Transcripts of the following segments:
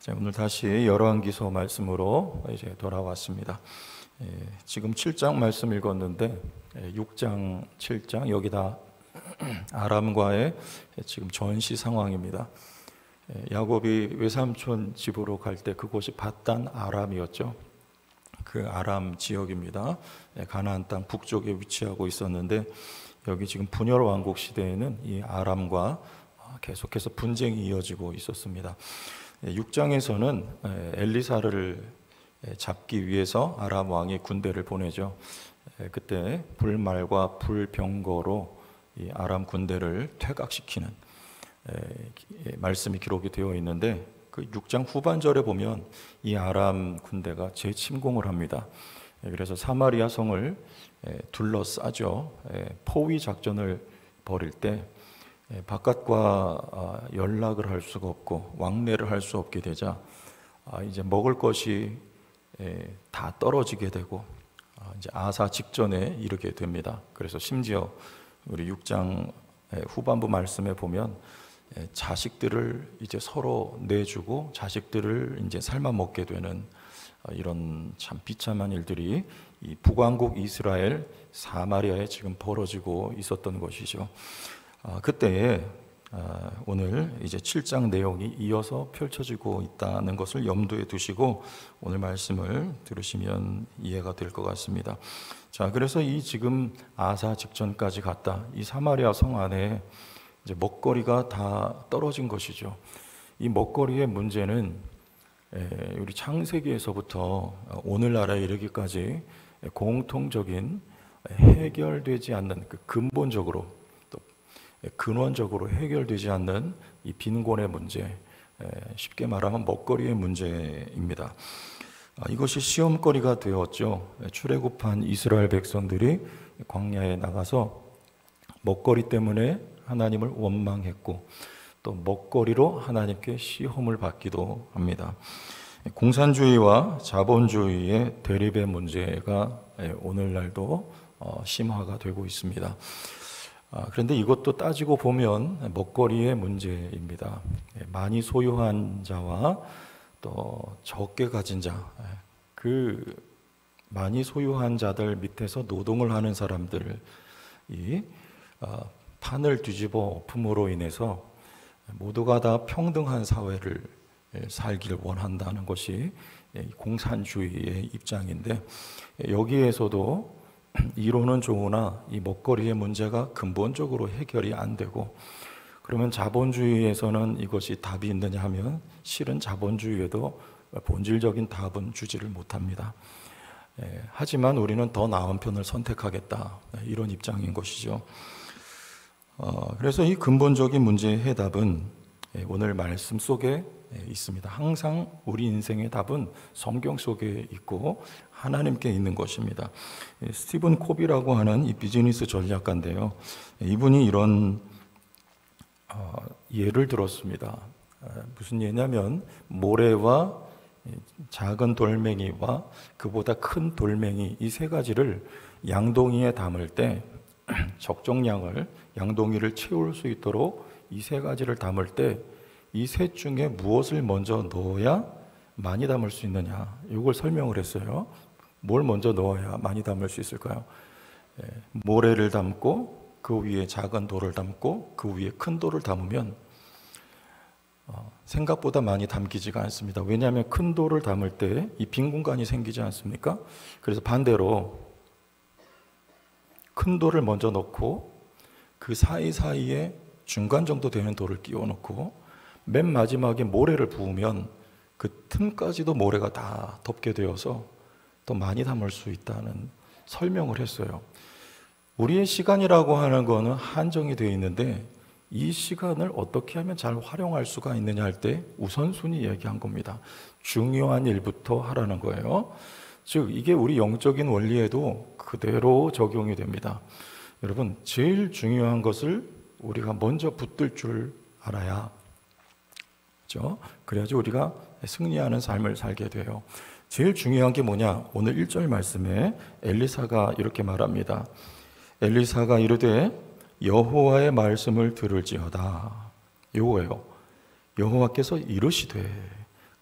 자, 오늘 다시 열왕기서 말씀으로 이제 돌아왔습니다. 지금 7장 말씀 읽었는데 6장, 7장 여기다 아람과의 지금 전시 상황입니다. 야곱이 외삼촌 집으로 갈 때 그곳이 밧단 아람이었죠. 그 아람 지역입니다. 가나안 땅 북쪽에 위치하고 있었는데 여기 지금 분열 왕국 시대에는 이 아람과 계속해서 분쟁이 이어지고 있었습니다. 6장에서는 엘리사를 잡기 위해서 아람 왕이 군대를 보내죠. 그때 불말과 불병거로 이 아람 군대를 퇴각시키는 말씀이 기록이 되어 있는데 그 6장 후반절에 보면 이 아람 군대가 재침공을 합니다. 그래서 사마리아 성을 둘러싸죠. 포위 작전을 벌일 때 바깥과 연락을 할 수가 없고 왕래를 할 수 없게 되자 이제 먹을 것이 다 떨어지게 되고 이제 아사 직전에 이르게 됩니다. 그래서 심지어 우리 6장 후반부 말씀에 보면 자식들을 이제 서로 내주고 자식들을 이제 삶아 먹게 되는 이런 참 비참한 일들이 이 북왕국 이스라엘 사마리아에 지금 벌어지고 있었던 것이죠. 그때에 오늘 이제 7장 내용이 이어서 펼쳐지고 있다는 것을 염두에 두시고 오늘 말씀을 들으시면 이해가 될 것 같습니다. 자, 그래서 이 지금 아사 직전까지 갔다 이 사마리아 성 안에 이제 먹거리가 다 떨어진 것이죠. 이 먹거리의 문제는 우리 창세기에서부터 오늘날에 이르기까지 공통적인 해결되지 않는 그 근본적으로 또 근원적으로 해결되지 않는 이 빈곤의 문제, 쉽게 말하면 먹거리의 문제입니다. 이것이 시험거리가 되었죠. 출애굽한 이스라엘 백성들이 광야에 나가서 먹거리 때문에 하나님을 원망했고 또 먹거리로 하나님께 시험을 받기도 합니다. 공산주의와 자본주의의 대립의 문제가 오늘날도 심화가 되고 있습니다. 그런데 이것도 따지고 보면 먹거리의 문제입니다. 많이 소유한 자와 또 적게 가진 자, 그 많이 소유한 자들 밑에서 노동을 하는 사람들이 판을 뒤집어 엎음으로 인해서 모두가 다 평등한 사회를 살기를 원한다는 것이 공산주의의 입장인데 여기에서도 이론은 좋으나 이 먹거리의 문제가 근본적으로 해결이 안 되고 그러면 자본주의에서는 이것이 답이 있느냐 하면 실은 자본주의에도 본질적인 답은 주지를 못합니다. 하지만 우리는 더 나은 편을 선택하겠다 이런 입장인 것이죠. 그래서 이 근본적인 문제의 해답은 오늘 말씀 속에 있습니다. 항상 우리 인생의 답은 성경 속에 있고 하나님께 있는 것입니다. 스티븐 코비라고 하는 이 비즈니스 전략가인데요. 이분이 이런 예를 들었습니다. 무슨 예냐면 모래와 작은 돌멩이와 그보다 큰 돌멩이 이 세 가지를 양동이에 담을 때 적정량을 양동이를 채울 수 있도록 이 세 가지를 담을 때 이 셋 중에 무엇을 먼저 넣어야 많이 담을 수 있느냐 이걸 설명을 했어요. 뭘 먼저 넣어야 많이 담을 수 있을까요? 모래를 담고 그 위에 작은 돌을 담고 그 위에 큰 돌을 담으면 생각보다 많이 담기지가 않습니다. 왜냐하면 큰 돌을 담을 때 이 빈 공간이 생기지 않습니까? 그래서 반대로 큰 돌을 먼저 넣고 그 사이사이에 중간 정도 되는 돌을 끼워 넣고 맨 마지막에 모래를 부으면 그 틈까지도 모래가 다 덮게 되어서 더 많이 담을 수 있다는 설명을 했어요. 우리의 시간이라고 하는 거는 한정이 되어 있는데 이 시간을 어떻게 하면 잘 활용할 수가 있느냐 할 때 우선순위 얘기한 겁니다. 중요한 일부터 하라는 거예요. 즉 이게 우리 영적인 원리에도 그대로 적용이 됩니다. 여러분 제일 중요한 것을 우리가 먼저 붙들 줄 알아야 그렇죠? 그래야지 우리가 승리하는 삶을 살게 돼요. 제일 중요한 게 뭐냐? 오늘 1절 말씀에 엘리사가 이렇게 말합니다. 엘리사가 이르되 여호와의 말씀을 들을지어다. 이거예요. 여호와께서 이르시되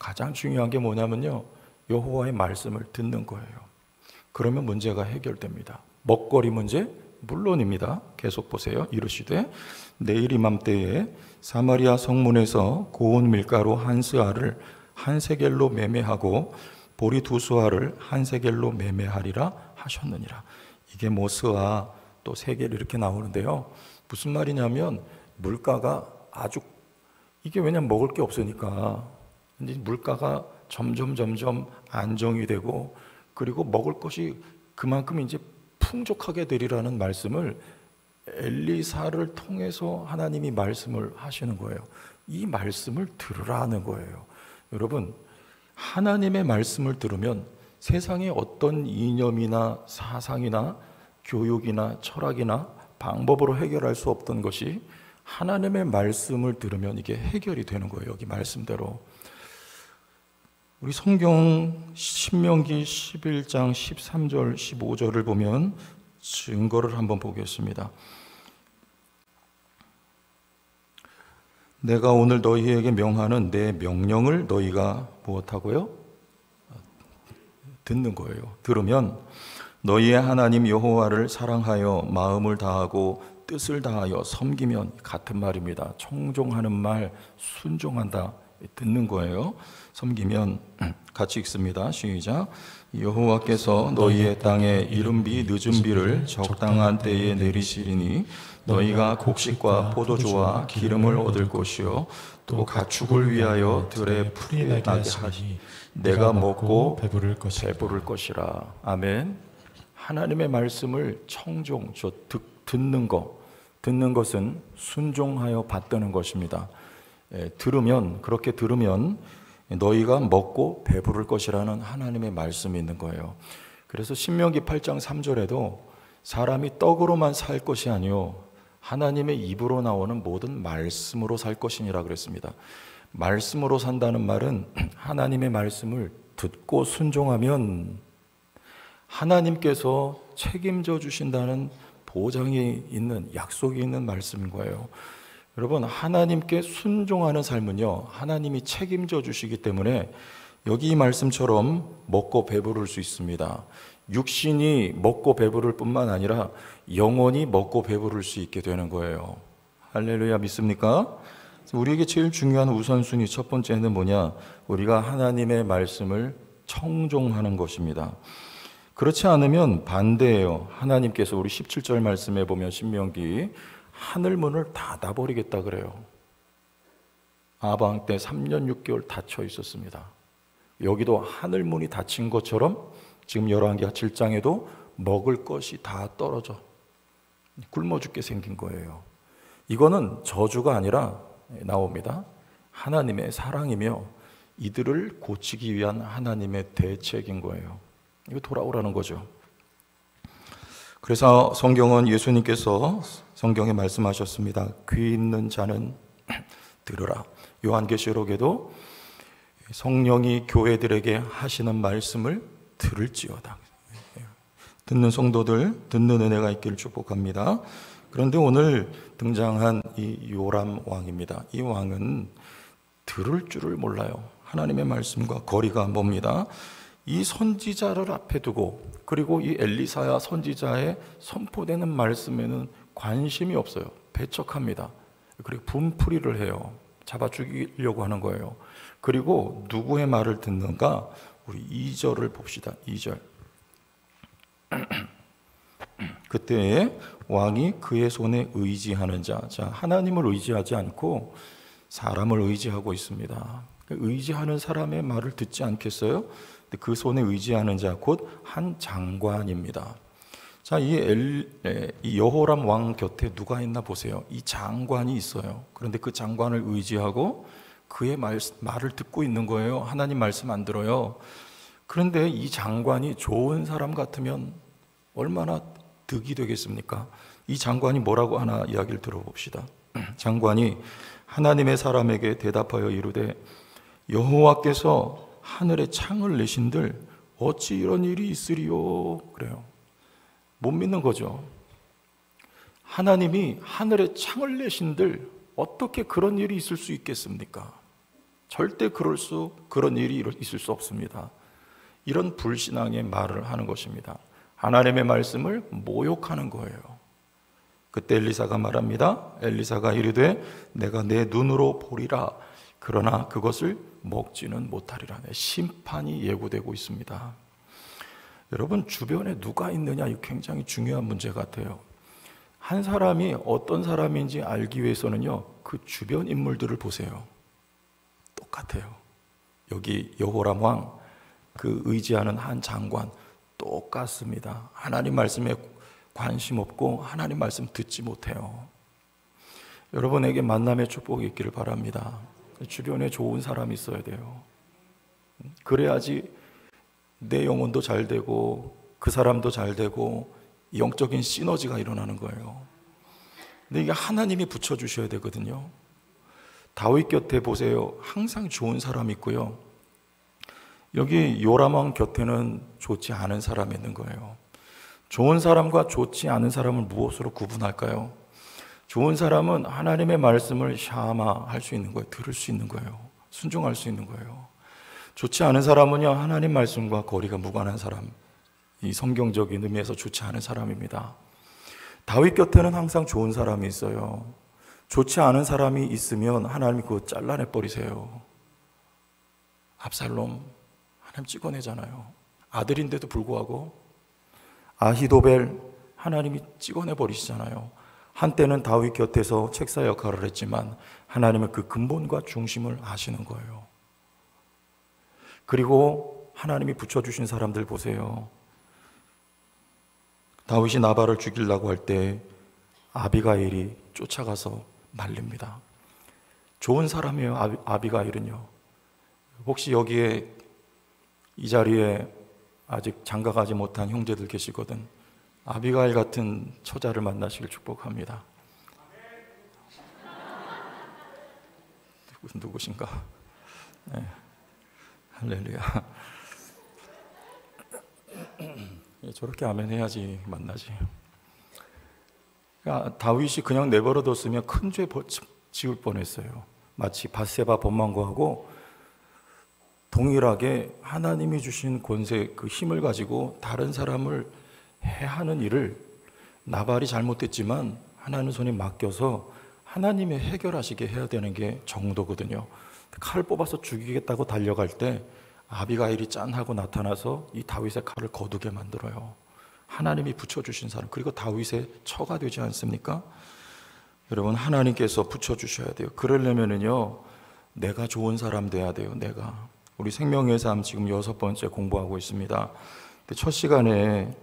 가장 중요한 게 뭐냐면요, 여호와의 말씀을 듣는 거예요. 그러면 문제가 해결됩니다. 먹거리 문제? 물론입니다. 계속 보세요. 이르시되 내일 이맘때에 사마리아 성문에서 고운 밀가루 한 스아를 한 세겔로 매매하고 보리 두 스아를 한 세겔로 매매하리라 하셨느니라. 이게 뭐 스아 또 세겔 이렇게 나오는데요, 무슨 말이냐면 물가가 아주, 이게 왜냐면 먹을 게 없으니까 이제 물가가 점점 안정이 되고, 그리고 먹을 것이 그만큼 이제 풍족하게 되리라는 말씀을 엘리사를 통해서 하나님이 말씀을 하시는 거예요. 이 말씀을 들으라는 거예요. 여러분, 하나님의 말씀을 들으면 세상의 어떤 이념이나 사상이나 교육이나 철학이나 방법으로 해결할 수 없던 것이 하나님의 말씀을 들으면 이게 해결이 되는 거예요. 여기 말씀대로. 우리 성경 신명기 11장 13절 15절을 보면 증거를 한번 보겠습니다. 내가 오늘 너희에게 명하는 내 명령을 너희가 무엇하고요? 듣는 거예요. 들으면 너희의 하나님 여호와를 사랑하여 마음을 다하고 뜻을 다하여 섬기면, 같은 말입니다. 청종하는 말, 순종한다, 듣는 거예요. 섬기면. 같이 읽습니다. 시작. 여호와께서 너희의 땅에 이른 비 늦은 비를 적당한 때에 내리시리니 너희가 곡식과 포도주와 기름을 얻을 것이요 또 가축을 위하여 들에 풀이 나게 하시. 내가 먹고 배부를 것이라. 아멘. 하나님의 말씀을 청종, 듣는 것, 듣는 것은 순종하여 받드는 것입니다. 들으면, 그렇게 들으면 너희가 먹고 배부를 것이라는 하나님의 말씀이 있는 거예요. 그래서 신명기 8장 3절에도 사람이 떡으로만 살 것이 아니요 하나님의 입으로 나오는 모든 말씀으로 살 것이니라 그랬습니다. 말씀으로 산다는 말은 하나님의 말씀을 듣고 순종하면 하나님께서 책임져 주신다는 보장이 있는, 약속이 있는 말씀인 거예요. 여러분, 하나님께 순종하는 삶은요, 하나님이 책임져 주시기 때문에 여기 이 말씀처럼 먹고 배부를 수 있습니다. 육신이 먹고 배부를 뿐만 아니라 영혼이 먹고 배부를 수 있게 되는 거예요. 할렐루야, 믿습니까? 우리에게 제일 중요한 우선순위 첫 번째는 뭐냐? 우리가 하나님의 말씀을 청종하는 것입니다. 그렇지 않으면 반대예요. 하나님께서 우리 17절 말씀에 보면 신명기 하늘 문을 닫아버리겠다 그래요. 아방 때 3년 6개월 닫혀 있었습니다. 여기도 하늘 문이 닫힌 것처럼 지금 열왕기하 7장에도 먹을 것이 다 떨어져 굶어 죽게 생긴 거예요. 이거는 저주가 아니라 나옵니다. 하나님의 사랑이며 이들을 고치기 위한 하나님의 대책인 거예요. 이거 돌아오라는 거죠. 그래서 성경은 예수님께서 성경에 말씀하셨습니다. 귀 있는 자는 들으라. 요한계시록에도 성령이 교회들에게 하시는 말씀을 들을지어다. 듣는 성도들, 듣는 은혜가 있기를 축복합니다. 그런데 오늘 등장한 이 요람 왕입니다. 이 왕은 들을 줄을 몰라요. 하나님의 말씀과 거리가 멉니다. 이 선지자를 앞에 두고, 그리고 이 엘리사야 선지자의 선포되는 말씀에는 관심이 없어요. 배척합니다. 그리고 분풀이를 해요. 잡아 죽이려고 하는 거예요. 그리고 누구의 말을 듣는가? 우리 2절을 봅시다. 2절. 그때 왕이 그의 손에 의지하는 자, 하나님을 의지하지 않고 사람을 의지하고 있습니다. 의지하는 사람의 말을 듣지 않겠어요? 그 손에 의지하는 자, 곧 한 장관입니다. 자, 이 여호람 왕 곁에 누가 있나 보세요. 이 장관이 있어요. 그런데 그 장관을 의지하고 그의 말을 듣고 있는 거예요. 하나님 말씀 안 들어요. 그런데 이 장관이 좋은 사람 같으면 얼마나 득이 되겠습니까? 이 장관이 뭐라고 하나 이야기를 들어봅시다. 장관이 하나님의 사람에게 대답하여 이르되 여호와께서 하늘에 창을 내신들 어찌 이런 일이 있으리요? 그래요. 못 믿는 거죠. 하나님이 하늘에 창을 내신들 어떻게 그런 일이 있을 수 있겠습니까? 절대 그런 일이 있을 수 없습니다. 이런 불신앙의 말을 하는 것입니다. 하나님의 말씀을 모욕하는 거예요. 그때 엘리사가 말합니다. 엘리사가 이르되 내가 내 눈으로 보리라. 그러나 그것을 먹지는 못하리라. 심판이 예고되고 있습니다. 여러분, 주변에 누가 있느냐, 이 굉장히 중요한 문제 같아요. 한 사람이 어떤 사람인지 알기 위해서는요, 그 주변 인물들을 보세요. 똑같아요. 여기 여호람 왕, 그 의지하는 한 장관, 똑같습니다. 하나님 말씀에 관심 없고 하나님 말씀 듣지 못해요. 여러분에게 만남의 축복이 있기를 바랍니다. 주변에 좋은 사람이 있어야 돼요. 그래야지 내 영혼도 잘 되고 그 사람도 잘 되고 영적인 시너지가 일어나는 거예요. 근데 이게 하나님이 붙여주셔야 되거든요. 다윗 곁에 보세요. 항상 좋은 사람이 있고요. 여기 요람 왕 곁에는 좋지 않은 사람이 있는 거예요. 좋은 사람과 좋지 않은 사람을 무엇으로 구분할까요? 좋은 사람은 하나님의 말씀을 샤마할 수 있는 거예요. 들을 수 있는 거예요. 순종할 수 있는 거예요. 좋지 않은 사람은요, 하나님 말씀과 거리가 무관한 사람, 이 성경적인 의미에서 좋지 않은 사람입니다. 다윗 곁에는 항상 좋은 사람이 있어요. 좋지 않은 사람이 있으면 하나님이 그거 잘라내 버리세요. 압살롬 하나님 찍어내잖아요. 아들인데도 불구하고 아히도벨 하나님이 찍어내 버리시잖아요. 한때는 다윗 곁에서 책사 역할을 했지만 하나님은 그 근본과 중심을 아시는 거예요. 그리고 하나님이 붙여주신 사람들 보세요. 다윗이 나발을 죽이려고 할 때 아비가일이 쫓아가서 말립니다. 좋은 사람이에요. 아비가일은요. 혹시 여기에 이 자리에 아직 장가가지 못한 형제들 계시거든. 아비가일 같은 처자를 만나시길 축복합니다. 누구신가? 네. 할렐루야. 저렇게 아멘 해야지 만나지. 그러니까 다윗이 그냥 내버려뒀으면 큰 죄 지을 뻔했어요. 마치 밧세바 범망고하고 동일하게 하나님이 주신 권세, 그 힘을 가지고 다른 사람을 해하는 일을 나발이 잘못됐지만 하나님 손에 맡겨서 하나님이 해결하시게 해야 되는 게 정도거든요. 칼을 뽑아서 죽이겠다고 달려갈 때 아비가일이 짠하고 나타나서 이 다윗의 칼을 거두게 만들어요. 하나님이 붙여주신 사람, 그리고 다윗의 처가 되지 않습니까? 여러분, 하나님께서 붙여주셔야 돼요. 그러려면은요, 내가 좋은 사람 돼야 돼요. 내가. 우리 생명의 삶 지금 6번째 공부하고 있습니다. 근데 첫 시간에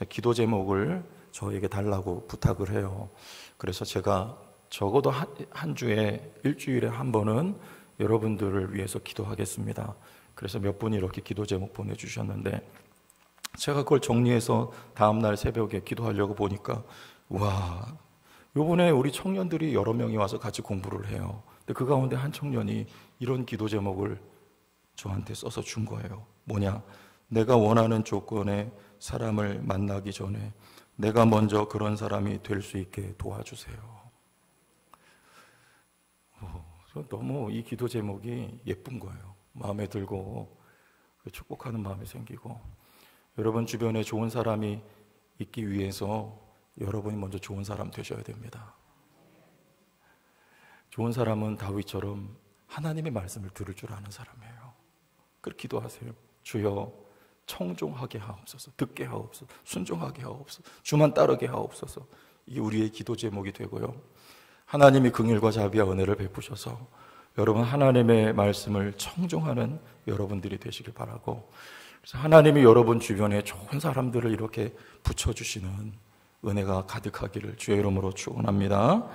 기도 제목을 저에게 달라고 부탁을 해요. 그래서 제가 적어도 한 주에 일주일에 한 번은 여러분들을 위해서 기도하겠습니다. 그래서 몇 분이 이렇게 기도 제목 보내주셨는데 제가 그걸 정리해서 다음날 새벽에 기도하려고 보니까 와, 요번에 우리 청년들이 여러 명이 와서 같이 공부를 해요. 근데 그 가운데 한 청년이 이런 기도 제목을 저한테 써서 준 거예요. 뭐냐? 내가 원하는 조건의 사람을 만나기 전에 내가 먼저 그런 사람이 될 수 있게 도와주세요. 너무 이 기도 제목이 예쁜 거예요. 마음에 들고 축복하는 마음이 생기고, 여러분 주변에 좋은 사람이 있기 위해서 여러분이 먼저 좋은 사람 되셔야 됩니다. 좋은 사람은 다윗처럼 하나님의 말씀을 들을 줄 아는 사람이에요. 그렇게 기도하세요. 주여 청종하게 하옵소서, 듣게 하옵소서, 순종하게 하옵소서, 주만 따르게 하옵소서. 이게 우리의 기도 제목이 되고요. 하나님이 긍휼과 자비와 은혜를 베푸셔서 여러분 하나님의 말씀을 청종하는 여러분들이 되시길 바라고, 그래서 하나님이 여러분 주변에 좋은 사람들을 이렇게 붙여주시는 은혜가 가득하기를 주의 이름으로 축원합니다.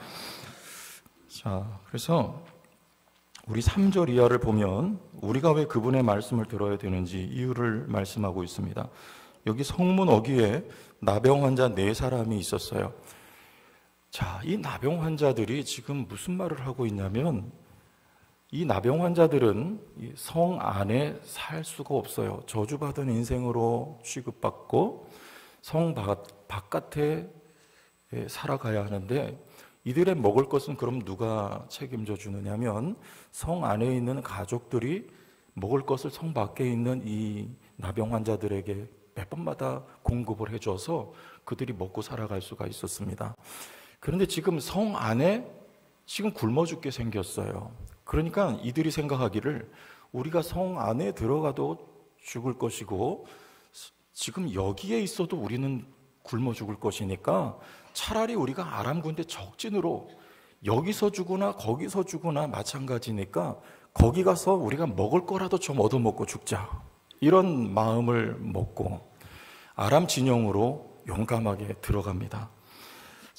자, 그래서 우리 3절 이하를 보면 우리가 왜 그분의 말씀을 들어야 되는지 이유를 말씀하고 있습니다. 여기 성문 어귀에 나병 환자 4사람이 있었어요. 자, 이 나병 환자들이 지금 무슨 말을 하고 있냐면, 이 나병 환자들은 성 안에 살 수가 없어요. 저주받은 인생으로 취급받고 성 바깥에 살아가야 하는데, 이들의 먹을 것은 그럼 누가 책임져 주느냐면 성 안에 있는 가족들이 먹을 것을 성 밖에 있는 이 나병 환자들에게 몇 번마다 공급을 해줘서 그들이 먹고 살아갈 수가 있었습니다. 그런데 지금 성 안에 지금 굶어 죽게 생겼어요. 그러니까 이들이 생각하기를 우리가 성 안에 들어가도 죽을 것이고 지금 여기에 있어도 우리는 굶어 죽을 것이니까 차라리 우리가 아람 군대 적진으로 여기서 죽으나 거기서 죽으나 마찬가지니까 거기 가서 우리가 먹을 거라도 좀 얻어먹고 죽자, 이런 마음을 먹고 아람 진영으로 용감하게 들어갑니다.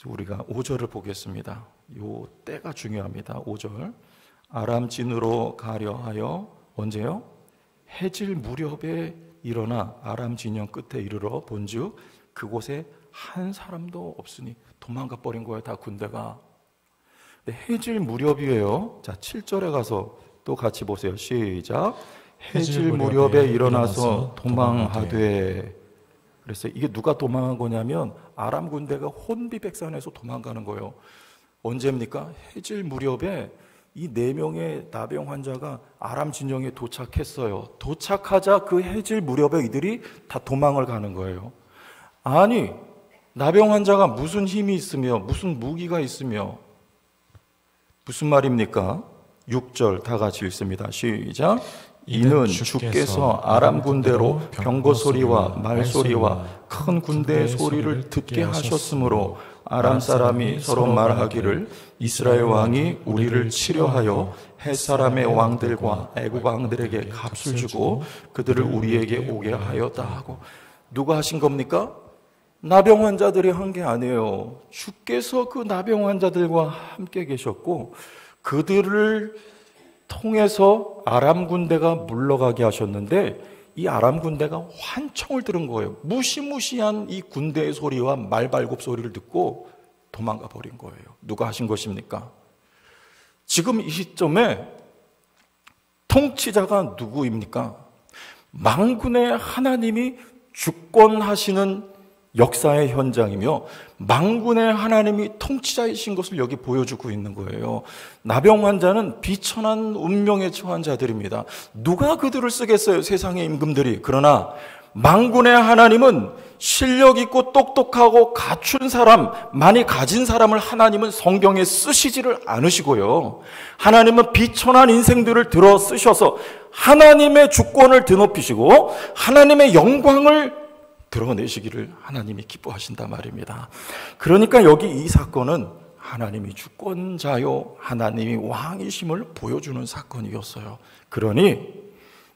우리가 5절을 보겠습니다. 요 때가 중요합니다. 5절. 아람 진으로 가려 하여 언제요? 해질 무렵에 일어나 아람 진영 끝에 이르러 본즉 그곳에 한 사람도 없으니 도망가 버린 거예요. 다 군대가. 해질 무렵이에요. 자, 7절에 가서 또 같이 보세요. 시작. 해질 무렵에 일어나서 도망하되. 그래서 이게 누가 도망한 거냐면 아람 군대가 혼비백산해서 도망가는 거예요. 언제입니까? 해질 무렵에 이 4명의 나병 환자가 아람 진영에 도착했어요. 도착하자 그 해질 무렵에 이들이 다 도망을 가는 거예요. 아니, 나병 환자가 무슨 힘이 있으며 무슨 무기가 있으며 무슨 말입니까? 6절 다 같이 읽습니다. 시작. 이는 주께서 아람 군대로 병거 소리와 말 소리와 큰 군대의 소리를 듣게 하셨으므로 아람 사람이 서로 말하기를 이스라엘 왕이 우리를 치려하여 헷 사람의 왕들과 애국 왕들에게 값을 주고 그들을 우리에게 오게 하였다 하고. 누가 하신 겁니까? 나병 환자들이 한 게 아니에요. 주께서 그 나병 환자들과 함께 계셨고 그들을 통해서 아람 군대가 물러가게 하셨는데 이 아람 군대가 환청을 들은 거예요. 무시무시한 이 군대의 소리와 말발굽 소리를 듣고 도망가 버린 거예요. 누가 하신 것입니까? 지금 이 시점에 통치자가 누구입니까? 만군의 하나님이 주권하시는 역사의 현장이며 만군의 하나님이 통치자이신 것을 여기 보여주고 있는 거예요. 나병 환자는 비천한 운명에 처한 자들입니다. 누가 그들을 쓰겠어요? 세상의 임금들이. 그러나 만군의 하나님은 실력 있고 똑똑하고 갖춘 사람, 많이 가진 사람을 하나님은 성경에 쓰시지를 않으시고요. 하나님은 비천한 인생들을 들어 쓰셔서 하나님의 주권을 드높이시고 하나님의 영광을 드러내시기를 하나님이 기뻐하신단 말입니다. 그러니까 여기 이 사건은 하나님이 주권자요 하나님이 왕이심을 보여주는 사건이었어요. 그러니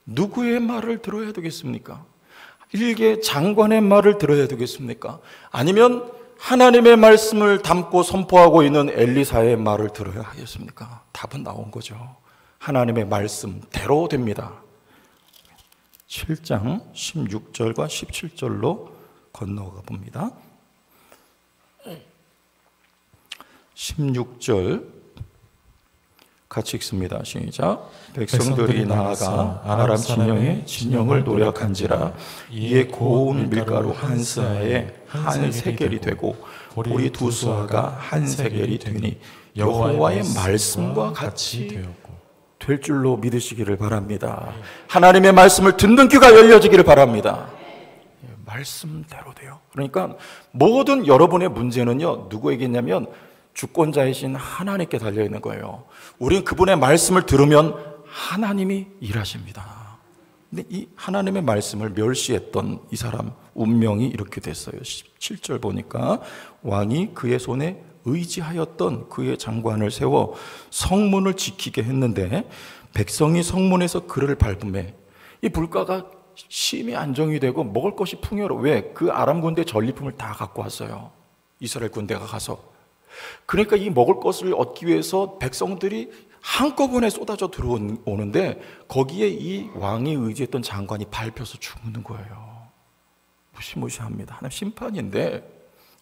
누구의 말을 들어야 되겠습니까? 일개 장관의 말을 들어야 되겠습니까? 아니면 하나님의 말씀을 담고 선포하고 있는 엘리사의 말을 들어야 하겠습니까? 답은 나온 거죠. 하나님의 말씀대로 됩니다. 7장 16절과 17절로 건너가 봅니다. 16절 같이 읽습니다. 시작. 백성들이 나아가 아람 진영의 진영을 노력한지라 이에 고운 밀가루 한 스아에 한 세겔이 되고 보리 두 수아가 한 세겔이 되니 여호와의 말씀과 같이 되었고 될 줄로 믿으시기를 바랍니다. 하나님의 말씀을 듣는 귀가 열려지기를 바랍니다. 말씀대로 돼요. 그러니까 모든 여러분의 문제는요 누구에게 있냐면 주권자이신 하나님께 달려있는 거예요. 우리는 그분의 말씀을 들으면 하나님이 일하십니다. 근데 이 하나님의 말씀을 멸시했던 이 사람 운명이 이렇게 됐어요. 17절 보니까 왕이 그의 손에 의지하였던 그의 장관을 세워 성문을 지키게 했는데 백성이 성문에서 그를 밟음에 이 물가가 심히 안정이 되고 먹을 것이 풍요로워. 왜? 그 아람 군대 전리품을 다 갖고 왔어요. 이스라엘 군대가 가서. 그러니까 이 먹을 것을 얻기 위해서 백성들이 한꺼번에 쏟아져 들어오는데 거기에 이 왕이 의지했던 장관이 밟혀서 죽는 거예요. 무시무시합니다. 하나님 심판인데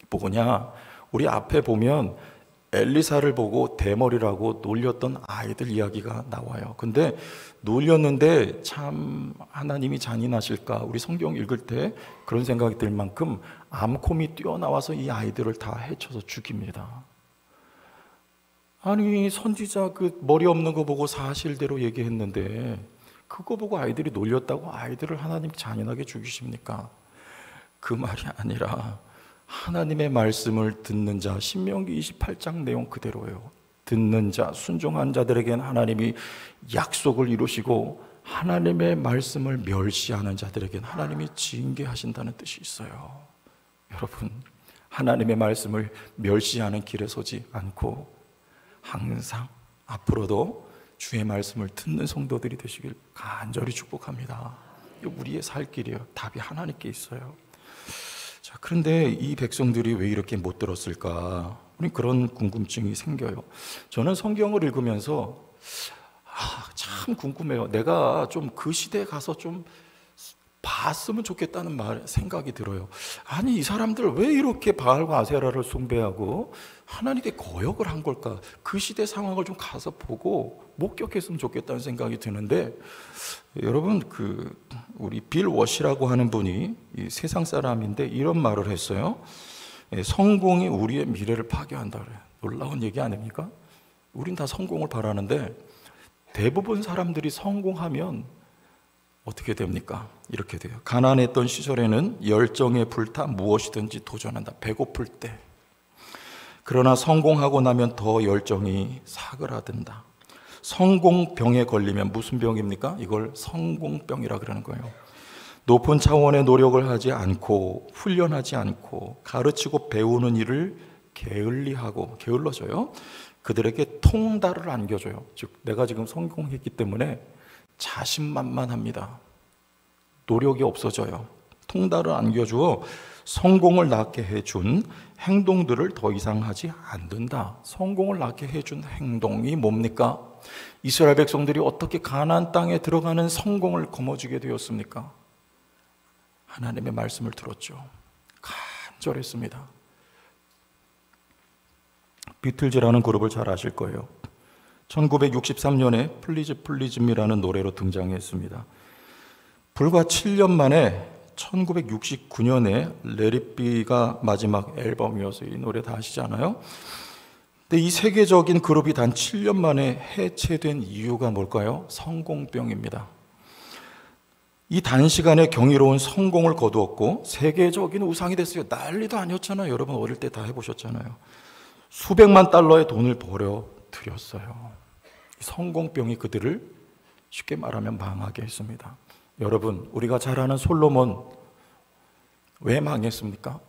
뭐냐? 우리 앞에 보면 엘리사를 보고 대머리라고 놀렸던 아이들 이야기가 나와요. 근데 놀렸는데 참 하나님이 잔인하실까? 우리 성경 읽을 때 그런 생각이 들 만큼 암콤이 뛰어나와서 이 아이들을 다 해쳐서 죽입니다. 아니, 선지자 그 머리 없는 거 보고 사실대로 얘기했는데 그거 보고 아이들이 놀렸다고 아이들을 하나님이 잔인하게 죽이십니까? 그 말이 아니라 하나님의 말씀을 듣는 자, 신명기 28장 내용 그대로예요. 듣는 자, 순종한 자들에게는 하나님이 약속을 이루시고 하나님의 말씀을 멸시하는 자들에게는 하나님이 징계하신다는 뜻이 있어요. 여러분, 하나님의 말씀을 멸시하는 길에 서지 않고 항상 앞으로도 주의 말씀을 듣는 성도들이 되시길 간절히 축복합니다. 우리의 살 길이에요. 답이 하나님께 있어요. 자, 그런데 이 백성들이 왜 이렇게 못 들었을까? 우리 그런 궁금증이 생겨요. 저는 성경을 읽으면서 참 궁금해요. 내가 좀 그 시대에 가서 좀 봤으면 좋겠다는 생각이 들어요. 아니, 이 사람들 왜 이렇게 바알과 아세라를 숭배하고 하나님께 거역을 한 걸까? 그 시대 상황을 좀 가서 보고 목격했으면 좋겠다는 생각이 드는데, 여러분, 우리 빌 워시라고 하는 분이 이 세상 사람인데 이런 말을 했어요. 성공이 우리의 미래를 파괴한다 그래요. 놀라운 얘기 아닙니까? 우린 다 성공을 바라는데 대부분 사람들이 성공하면 어떻게 됩니까? 이렇게 돼요. 가난했던 시절에는 열정에 불타 무엇이든지 도전한다. 배고플 때. 그러나 성공하고 나면 더 열정이 사그라든다. 성공병에 걸리면 무슨 병입니까? 이걸 성공병이라 그러는 거예요. 높은 차원의 노력을 하지 않고 훈련하지 않고 가르치고 배우는 일을 게을러져요. 그들에게 통달을 안겨줘요. 즉, 내가 지금 성공했기 때문에 자신만만합니다. 노력이 없어져요. 통달을 안겨주어 성공을 낳게 해준 행동들을 더 이상 하지 않는다. 성공을 낳게 해준 행동이 뭡니까? 이스라엘 백성들이 어떻게 가나안 땅에 들어가는 성공을 거머쥐게 되었습니까? 하나님의 말씀을 들었죠. 간절했습니다. 비틀즈라는 그룹을 잘 아실 거예요. 1963년에 플리즈 플리즈미라는 노래로 등장했습니다. 불과 7년 만에 1969년에 레릿비가 마지막 앨범이어서 이 노래 다 아시잖아요. 근데 이 세계적인 그룹이 단 7년 만에 해체된 이유가 뭘까요? 성공병입니다. 이 단시간에 경이로운 성공을 거두었고 세계적인 우상이 됐어요. 난리도 아니었잖아요. 여러분 어릴 때 다 해보셨잖아요. 수백만 달러의 돈을 벌어들였어요. 성공병이 그들을 쉽게 말하면 망하게 했습니다. 여러분, 우리가 잘 아는 솔로몬 왜 망했습니까?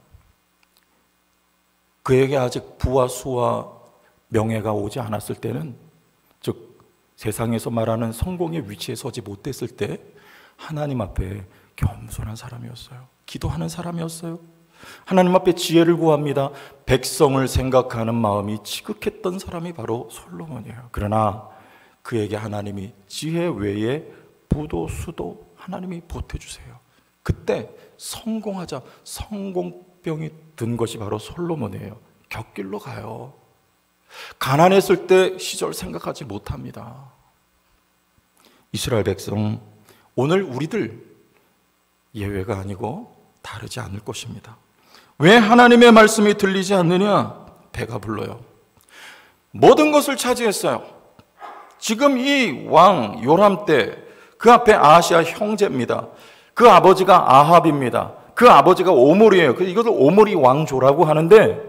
그에게 아직 부와 수와 명예가 오지 않았을 때는, 즉 세상에서 말하는 성공의 위치에 서지 못했을 때 하나님 앞에 겸손한 사람이었어요. 기도하는 사람이었어요. 하나님 앞에 지혜를 구합니다. 백성을 생각하는 마음이 지극했던 사람이 바로 솔로몬이에요. 그러나 그에게 하나님이 지혜 외에 부도 수도 하나님이 보태주세요. 그때 성공하자 성공병이 든 것이 바로 솔로몬이에요. 곁길로 가요. 가난했을 때 시절 생각하지 못합니다. 이스라엘 백성, 오늘 우리들 예외가 아니고 다르지 않을 것입니다. 왜 하나님의 말씀이 들리지 않느냐? 배가 불러요. 모든 것을 차지했어요. 지금 이 왕 요람 때 그 앞에 아하시아 형제입니다. 그 아버지가 아합입니다. 그 아버지가 오므리예요. 이것을 오므리 왕조라고 하는데,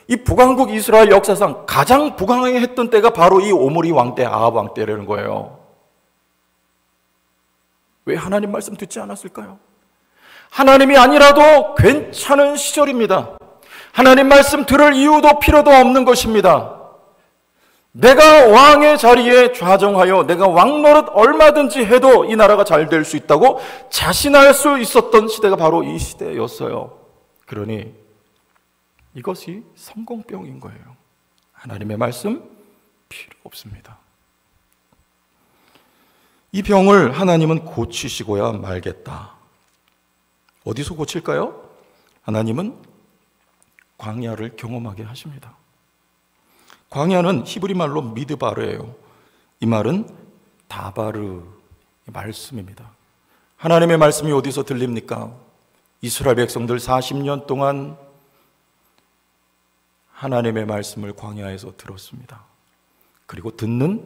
이 북왕국 이스라엘 역사상 가장 부강했던 때가 바로 이 오므리 왕 때, 아합 왕 때라는 거예요. 왜 하나님 말씀 듣지 않았을까요? 하나님이 아니라도 괜찮은 시절입니다. 하나님 말씀 들을 이유도 필요도 없는 것입니다. 내가 왕의 자리에 좌정하여 내가 왕 노릇 얼마든지 해도 이 나라가 잘 될 수 있다고 자신할 수 있었던 시대가 바로 이 시대였어요. 그러니 이것이 성공병인 거예요. 하나님의 말씀 필요 없습니다. 이 병을 하나님은 고치시고야 말겠다. 어디서 고칠까요? 하나님은 광야를 경험하게 하십니다. 광야는 히브리 말로 미드바르예요. 이 말은 다바르 말씀입니다. 하나님의 말씀이 어디서 들립니까? 이스라엘 백성들 40년 동안 하나님의 말씀을 광야에서 들었습니다. 그리고 듣는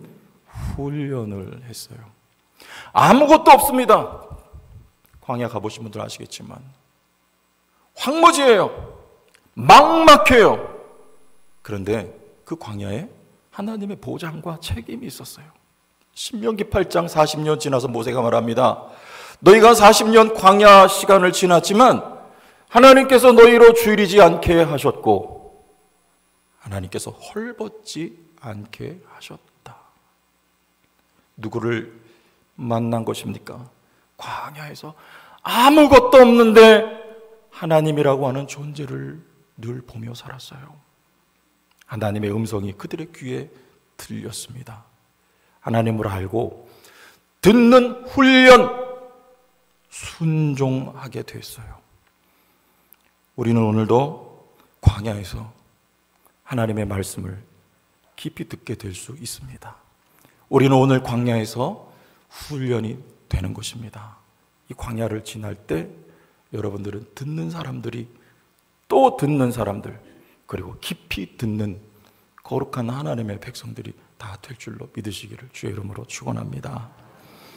훈련을 했어요. 아무것도 없습니다. 광야 가보신 분들 아시겠지만 황무지예요. 막막해요. 그런데 그 광야에 하나님의 보장과 책임이 있었어요. 신명기 8장 40년 지나서 모세가 말합니다. 너희가 40년 광야 시간을 지났지만 하나님께서 너희로 주일이지 않게 하셨고 하나님께서 헐벗지 않게 하셨다. 누구를 만난 것입니까? 광야에서 아무것도 없는데 하나님이라고 하는 존재를 늘 보며 살았어요. 하나님의 음성이 그들의 귀에 들렸습니다. 하나님을 알고 듣는 훈련, 순종하게 됐어요. 우리는 오늘도 광야에서 하나님의 말씀을 깊이 듣게 될 수 있습니다. 우리는 오늘 광야에서 훈련이 되는 것입니다. 이 광야를 지날 때 여러분들은 듣는 사람들이 또 듣는 사람들, 그리고 깊이 듣는 거룩한 하나님의 백성들이 다 될 줄로 믿으시기를 주의 이름으로 축원합니다.